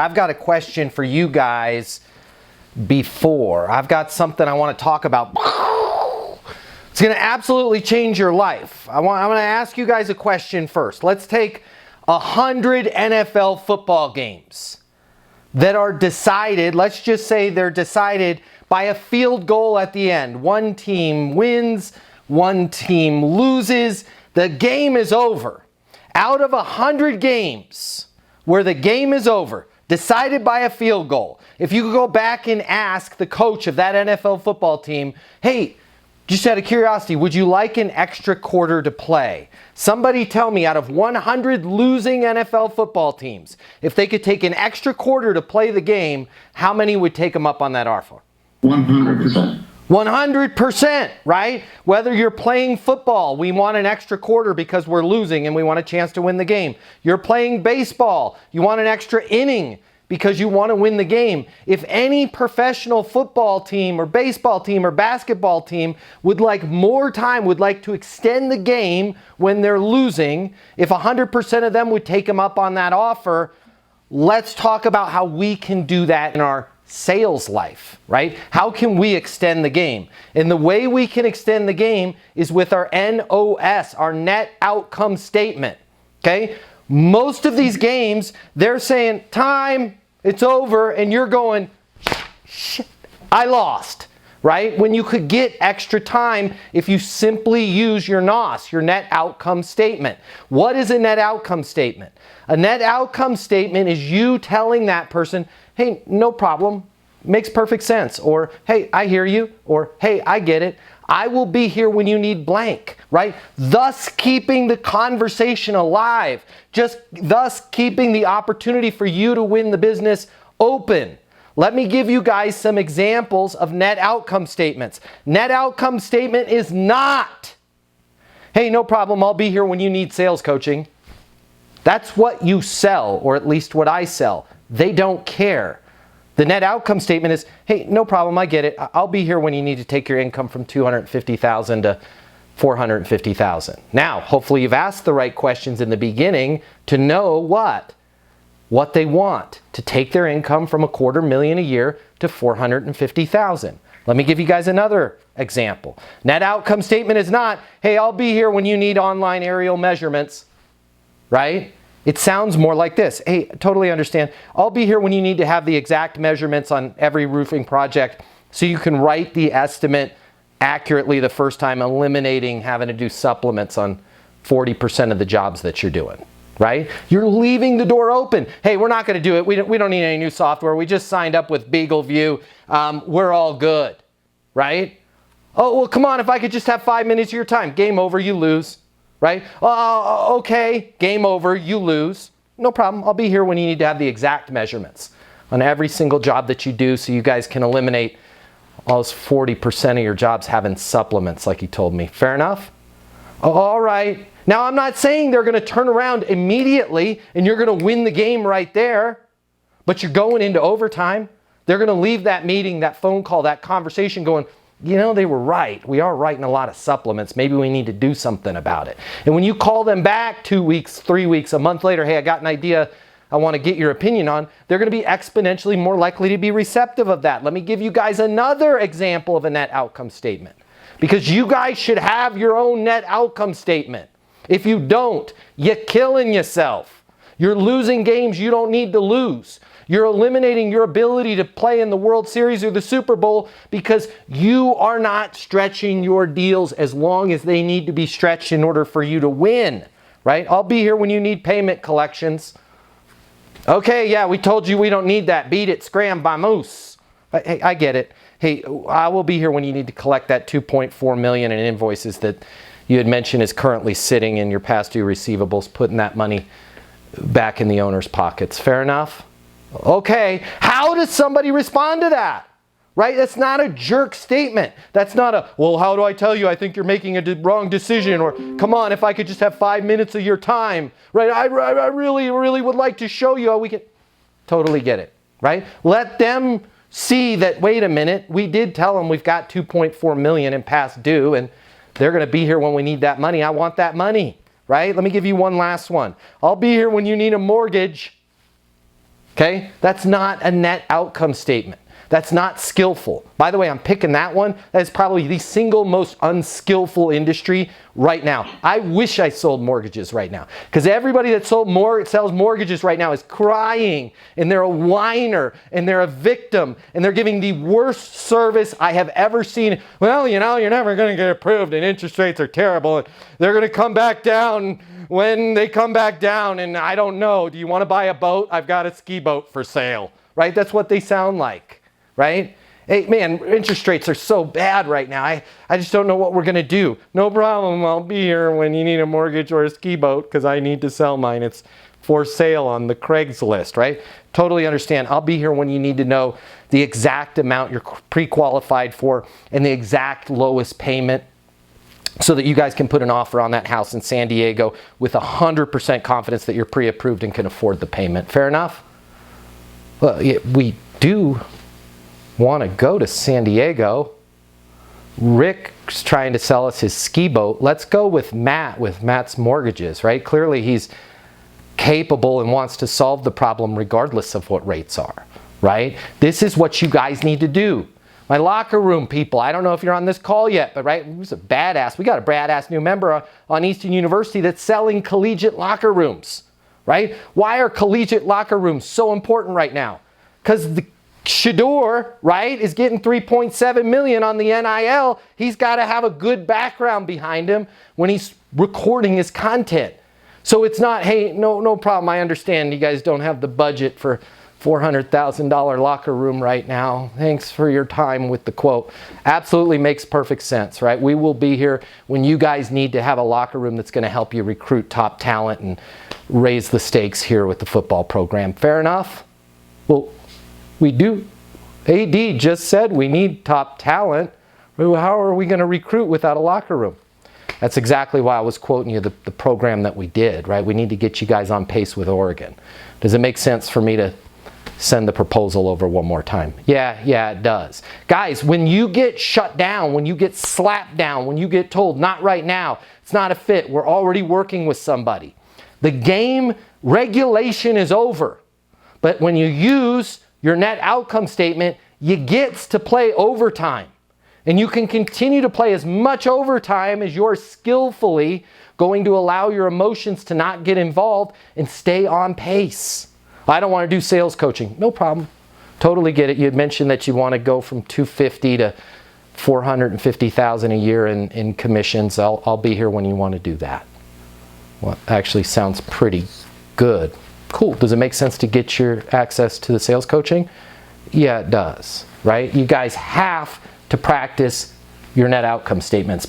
I've got a question for you guys before. I've got something I want to talk about. It's going to absolutely change your life. I'm going to ask you guys a question first. Let's take 100 NFL football games that are decided. Let's just say they're decided by a field goal at the end. One team wins, one team loses. The game is over. Out of 100 games where the game is over, decided by a field goal, if you could go back and ask the coach of that NFL football team, hey, just out of curiosity, would you like an extra quarter to play? Somebody tell me, out of 100 losing NFL football teams, if they could take an extra quarter to play the game, how many would take them up on that offer? 100%. 100%, right? Whether you're playing football, we want an extra quarter because we're losing and we want a chance to win the game. You're playing baseball, you want an extra inning because you want to win the game. If any professional football team or baseball team or basketball team would like more time, would like to extend the game when they're losing, if 100% of them would take them up on that offer, let's talk about how we can do that in our sales life, right? How can we extend the game? And the way we can extend the game is with our NOS, our net outcome statement, okay? Most of these games, they're saying, time, it's over, and you're going, shit, I lost, right? When you could get extra time if you simply use your NOS, your net outcome statement. What is a net outcome statement? A net outcome statement is you telling that person, hey, no problem, makes perfect sense, or hey, I hear you, or hey, I get it, I will be here when you need blank, right? Thus keeping the conversation alive, just thus keeping the opportunity for you to win the business open. Let me give you guys some examples of net outcome statements. Net outcome statement is not, hey, no problem, I'll be here when you need sales coaching. That's what you sell, or at least what I sell. They don't care. The net outcome statement is, hey, no problem, I get it. I'll be here when you need to take your income from $250,000 to $450,000. Now, hopefully you've asked the right questions in the beginning to know what they want, to take their income from $250,000 a year to $450,000. Let me give you guys another example. Net outcome statement is not, hey, I'll be here when you need online aerial measurements, right? It sounds more like this. Hey, totally understand. I'll be here when you need to have the exact measurements on every roofing project so you can write the estimate accurately the first time, eliminating having to do supplements on 40% of the jobs that you're doing, right? You're leaving the door open. Hey, we're not going to do it. We don't need any new software. We just signed up with BeagleView. We're all good, right? Oh, well, come on. If I could just have 5 minutes of your time. Game over, you lose. Right? Okay, game over, you lose. No problem, I'll be here when you need to have the exact measurements on every single job that you do so you guys can eliminate almost 40% of your jobs having supplements like you told me. Fair enough? All right. Now, I'm not saying they're going to turn around immediately and you're going to win the game right there, but you're going into overtime. They're going to leave that meeting, that phone call, that conversation going, you know, they were right. We are writing a lot of supplements. Maybe we need to do something about it. And when you call them back 2 weeks, 3 weeks, a month later, hey, I got an idea I want to get your opinion on, they're going to be exponentially more likely to be receptive of that. Let me give you guys another example of a net outcome statement, because you guys should have your own net outcome statement. If you don't, you're killing yourself. You're losing games you don't need to lose. You're eliminating your ability to play in the World Series or the Super Bowl because you are not stretching your deals as long as they need to be stretched in order for you to win, right? I'll be here when you need payment collections. Okay, yeah, we told you we don't need that. Beat it, scram, vamoose. Hey, I get it. Hey, I will be here when you need to collect that $2.4 million in invoices that you had mentioned is currently sitting in your past due receivables, putting that money back in the owner's pockets. Fair enough? Okay, how does somebody respond to that? Right? That's not a jerk statement. That's not a, well, how do I tell you I think you're making a wrong decision? Or, come on, if I could just have 5 minutes of your time. Right? I really would like to show you how we can. Totally get it. Right? Let them see that, wait a minute, we did tell them we've got $2.4 million in past due, and they're going to be here when we need that money. I want that money. Right? Let me give you one last one. I'll be here when you need a mortgage. Okay? That's not a net outcome statement. That's not skillful. By the way, I'm picking that one. That is probably the single most unskillful industry right now. I wish I sold mortgages right now, because everybody that sells mortgages right now is crying, and they're a whiner, and they're a victim, and they're giving the worst service I have ever seen. Well, you know, you're never going to get approved, and interest rates are terrible, and they're going to come back down when they come back down, and I don't know. Do you want to buy a boat? I've got a ski boat for sale, right? That's what they sound like. Right? Hey, man, interest rates are so bad right now. I just don't know what we're going to do. No problem. I'll be here when you need a mortgage or a ski boat, because I need to sell mine. It's for sale on the Craigslist, right? Totally understand. I'll be here when you need to know the exact amount you're pre-qualified for and the exact lowest payment, so that you guys can put an offer on that house in San Diego with 100% confidence that you're pre-approved and can afford the payment. Fair enough? Well, yeah, we do want to go to San Diego. Rick's trying to sell us his ski boat. Let's go with Matt, with Matt's mortgages, right? Clearly he's capable and wants to solve the problem regardless of what rates are, right? This is what you guys need to do. My locker room people, I don't know if you're on this call yet, but right, who's a badass? We got a badass new member on Easton University that's selling collegiate locker rooms, right? Why are collegiate locker rooms so important right now? Because the Shador, right, is getting $3.7 million on the NIL. He's got to have a good background behind him when he's recording his content. So it's not, hey, no problem. I understand you guys don't have the budget for $400,000 locker room right now. Thanks for your time with the quote. Absolutely makes perfect sense, right? We will be here when you guys need to have a locker room that's going to help you recruit top talent and raise the stakes here with the football program. Fair enough? Well, we do. AD just said we need top talent. How are we going to recruit without a locker room? That's exactly why I was quoting you the program that we did, right? We need to get you guys on pace with Oregon. Does it make sense for me to send the proposal over one more time? Yeah, it does. Guys, when you get shut down, when you get slapped down, when you get told, not right now, it's not a fit, we're already working with somebody. The game regulation is over. But when you use your net outcome statement, you get to play overtime. And you can continue to play as much overtime as you're skillfully going to allow your emotions to not get involved and stay on pace. I don't want to do sales coaching. No problem. Totally get it. You had mentioned that you want to go from $250,000 to $450,000 a year in commissions. I'll be here when you want to do that. Well, actually sounds pretty good. Cool. Does it make sense to get your access to the sales coaching? Yeah, it does, right? You guys have to practice your net outcome statements.